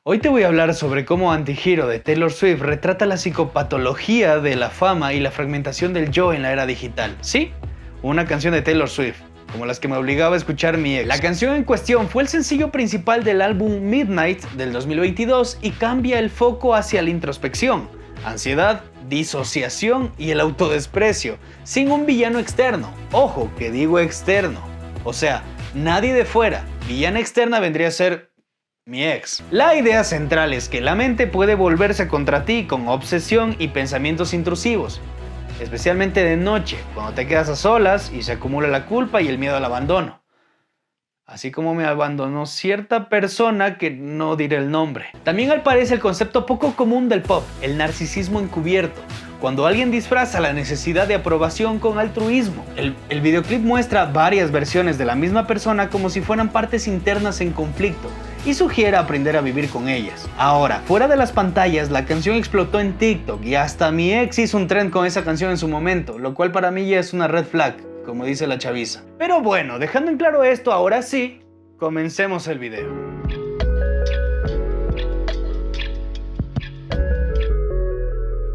Hoy te voy a hablar sobre cómo Anti-Hero de Taylor Swift retrata la psicopatología de la fama y la fragmentación del yo en la era digital. Sí, una canción de Taylor Swift, como las que me obligaba a escuchar mi ex. La canción en cuestión fue el sencillo principal del álbum Midnight del 2022 y cambia el foco hacia la introspección, ansiedad, disociación y el autodesprecio, sin un villano externo. Ojo, que digo externo. O sea, nadie de fuera. Villana externa vendría a ser mi ex. La idea central es que la mente puede volverse contra ti con obsesión y pensamientos intrusivos, especialmente de noche, cuando te quedas a solas y se acumula la culpa y el miedo al abandono. Así como me abandonó cierta persona que no diré el nombre. También aparece el concepto poco común del pop, el narcisismo encubierto, cuando alguien disfraza la necesidad de aprobación con altruismo. El videoclip muestra varias versiones de la misma persona como si fueran partes internas en conflicto y sugiere aprender a vivir con ellas. Ahora, fuera de las pantallas, la canción explotó en TikTok y hasta mi ex hizo un trend con esa canción en su momento, lo cual para mí ya es una red flag, como dice la chaviza. Pero bueno, dejando en claro esto, ahora sí, comencemos el video.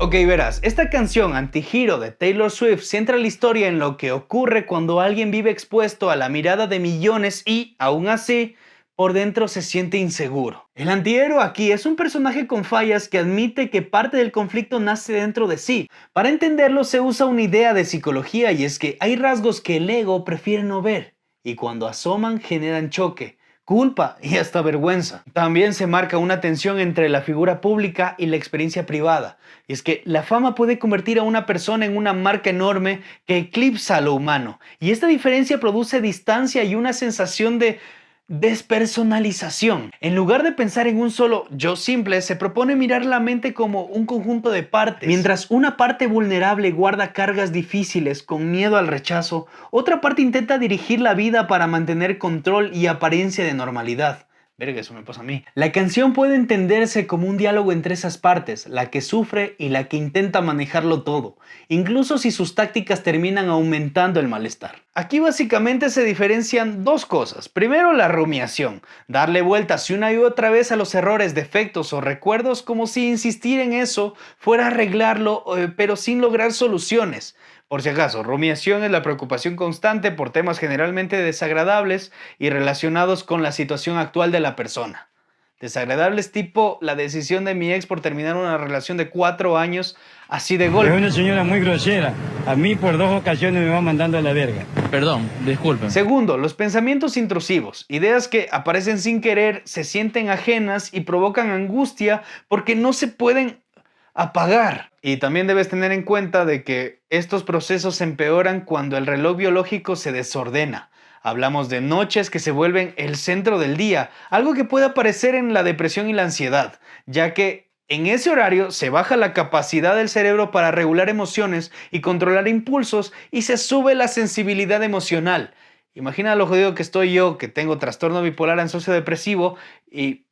Ok, verás, esta canción Anti-Hero de Taylor Swift centra la historia en lo que ocurre cuando alguien vive expuesto a la mirada de millones y, aún así, por dentro se siente inseguro. El antihéroe aquí es un personaje con fallas que admite que parte del conflicto nace dentro de sí. Para entenderlo se usa una idea de psicología y es que hay rasgos que el ego prefiere no ver y cuando asoman generan choque, culpa y hasta vergüenza. También se marca una tensión entre la figura pública y la experiencia privada. Y es que la fama puede convertir a una persona en una marca enorme que eclipsa a lo humano. Y esta diferencia produce distancia y una sensación de despersonalización. En lugar de pensar en un solo yo simple, se propone mirar la mente como un conjunto de partes. Mientras una parte vulnerable guarda cargas difíciles con miedo al rechazo, otra parte intenta dirigir la vida para mantener control y apariencia de normalidad. Verga, eso me pasa a mí. La canción puede entenderse como un diálogo entre esas partes, la que sufre y la que intenta manejarlo todo, incluso si sus tácticas terminan aumentando el malestar. Aquí básicamente se diferencian dos cosas. Primero, la rumiación, darle vueltas una y otra vez a los errores, defectos o recuerdos como si insistir en eso fuera arreglarlo, pero sin lograr soluciones. Por si acaso, rumiación es la preocupación constante por temas generalmente desagradables y relacionados con la situación actual de la persona. Desagradables tipo la decisión de mi ex por terminar una relación de 4 años así de golpe. Es una señora muy grosera. A mí por 2 ocasiones me va mandando a la verga. Perdón, disculpen. Segundo, los pensamientos intrusivos. Ideas que aparecen sin querer, se sienten ajenas y provocan angustia porque no se pueden apagar. Y también debes tener en cuenta de que estos procesos se empeoran cuando el reloj biológico se desordena. Hablamos de noches que se vuelven el centro del día, algo que puede aparecer en la depresión y la ansiedad, ya que en ese horario se baja la capacidad del cerebro para regular emociones y controlar impulsos y se sube la sensibilidad emocional. Imagina lo jodido que estoy yo, que tengo trastorno bipolar ansioso depresivo y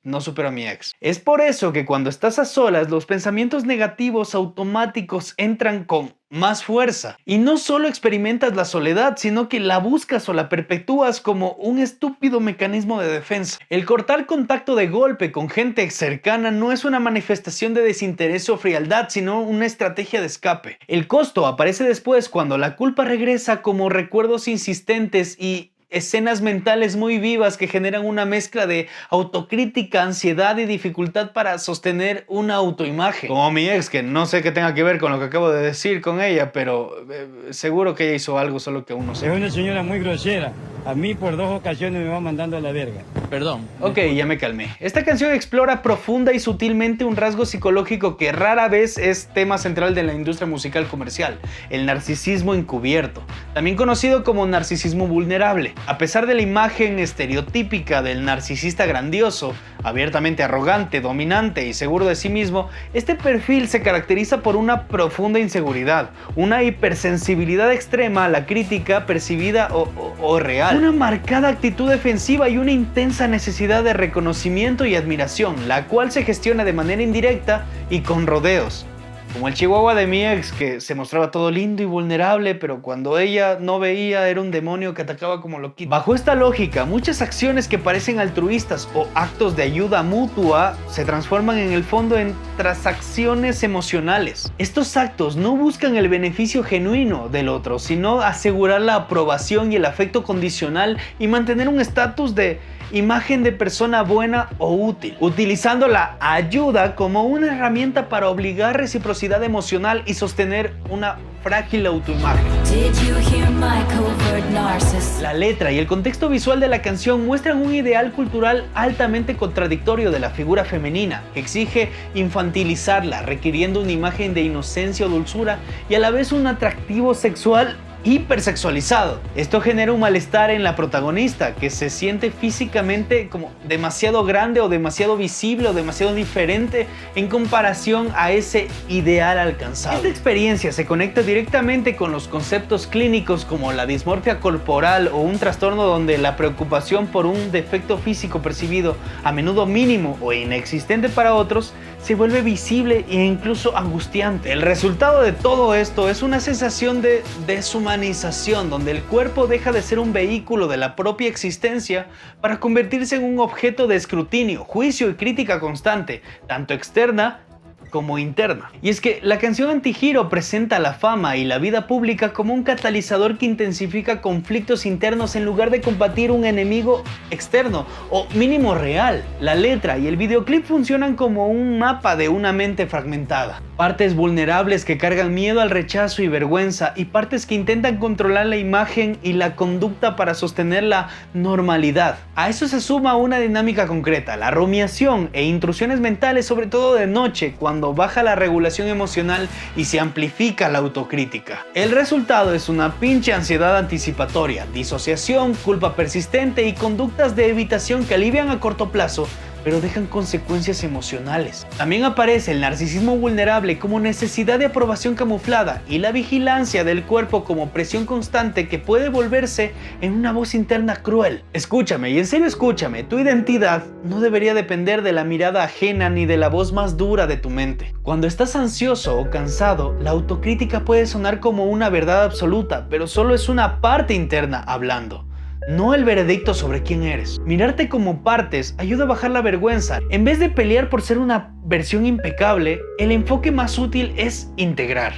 no supero a mi ex. Es por eso que cuando estás a solas, los pensamientos negativos automáticos entran con más fuerza. Y no solo experimentas la soledad, sino que la buscas o la perpetúas como un estúpido mecanismo de defensa. El cortar contacto de golpe con gente cercana no es una manifestación de desinterés o frialdad, sino una estrategia de escape. El costo aparece después cuando la culpa regresa como recuerdos insistentes y escenas mentales muy vivas que generan una mezcla de autocrítica, ansiedad y dificultad para sostener una autoimagen. Como mi ex, que no sé qué tenga que ver con lo que acabo de decir con ella, pero seguro que ella hizo algo, solo que aún no sé. Es una señora muy grosera. A mí por 2 ocasiones me va mandando a la verga. Perdón. Ok, ya me calmé. Esta canción explora profunda y sutilmente un rasgo psicológico que rara vez es tema central de la industria musical comercial, el narcisismo encubierto, también conocido como narcisismo vulnerable. A pesar de la imagen estereotípica del narcisista grandioso, abiertamente arrogante, dominante y seguro de sí mismo, este perfil se caracteriza por una profunda inseguridad, una hipersensibilidad extrema a la crítica percibida o real, una marcada actitud defensiva y una intensa necesidad de reconocimiento y admiración, la cual se gestiona de manera indirecta y con rodeos. Como el chihuahua de mi ex, que se mostraba todo lindo y vulnerable, pero cuando ella no veía era un demonio que atacaba como loquito. Bajo esta lógica, muchas acciones que parecen altruistas o actos de ayuda mutua se transforman en el fondo en transacciones emocionales. Estos actos no buscan el beneficio genuino del otro, sino asegurar la aprobación y el afecto condicional y mantener un estatus de imagen de persona buena o útil, utilizando la ayuda como una herramienta para obligar reciprocidad emocional y sostener una frágil autoimagen. La letra y el contexto visual de la canción muestran un ideal cultural altamente contradictorio de la figura femenina, que exige infantilizarla, requiriendo una imagen de inocencia o dulzura y a la vez un atractivo sexual hipersexualizado. Esto genera un malestar en la protagonista, que se siente físicamente como demasiado grande o demasiado visible o demasiado diferente en comparación a ese ideal alcanzado. Esta experiencia se conecta directamente con los conceptos clínicos como la dismorfia corporal o un trastorno donde la preocupación por un defecto físico percibido, a menudo mínimo o inexistente para otros, se vuelve visible e incluso angustiante. El resultado de todo esto es una sensación de deshumanización, donde el cuerpo deja de ser un vehículo de la propia existencia para convertirse en un objeto de escrutinio, juicio y crítica constante, tanto externa como interna. Y es que la canción Anti-Hero presenta la fama y la vida pública como un catalizador que intensifica conflictos internos en lugar de combatir un enemigo externo o mínimo real. La letra y el videoclip funcionan como un mapa de una mente fragmentada. Partes vulnerables que cargan miedo al rechazo y vergüenza, y partes que intentan controlar la imagen y la conducta para sostener la normalidad. A eso se suma una dinámica concreta, la rumiación e intrusiones mentales, sobre todo de noche, cuando baja la regulación emocional y se amplifica la autocrítica. El resultado es una pinche ansiedad anticipatoria, disociación, culpa persistente y conductas de evitación que alivian a corto plazo, pero dejan consecuencias emocionales. También aparece el narcisismo vulnerable como necesidad de aprobación camuflada y la vigilancia del cuerpo como presión constante que puede volverse en una voz interna cruel. Escúchame, y en serio escúchame, tu identidad no debería depender de la mirada ajena ni de la voz más dura de tu mente. Cuando estás ansioso o cansado, la autocrítica puede sonar como una verdad absoluta, pero solo es una parte interna hablando, no el veredicto sobre quién eres. Mirarte como partes ayuda a bajar la vergüenza. En vez de pelear por ser una versión impecable, el enfoque más útil es integrar.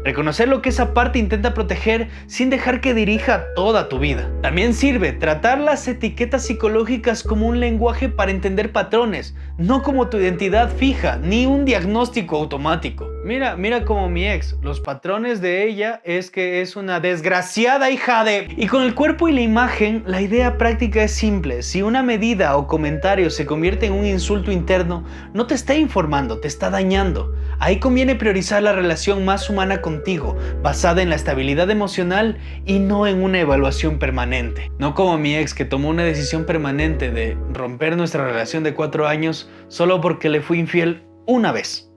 Reconocer lo que esa parte intenta proteger sin dejar que dirija toda tu vida. También sirve tratar las etiquetas psicológicas como un lenguaje para entender patrones, no como tu identidad fija, ni un diagnóstico automático. Mira como mi ex, los patrones de ella es que es una desgraciada hija de... Y con el cuerpo y la imagen, la idea práctica es simple. Si una medida o comentario se convierte en un insulto interno, no te está informando, te está dañando. Ahí conviene priorizar la relación más humana contigo, basada en la estabilidad emocional y no en una evaluación permanente. No como mi ex, que tomó una decisión permanente de romper nuestra relación de 4 años solo porque le fui infiel una vez.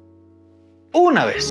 ¡Una vez!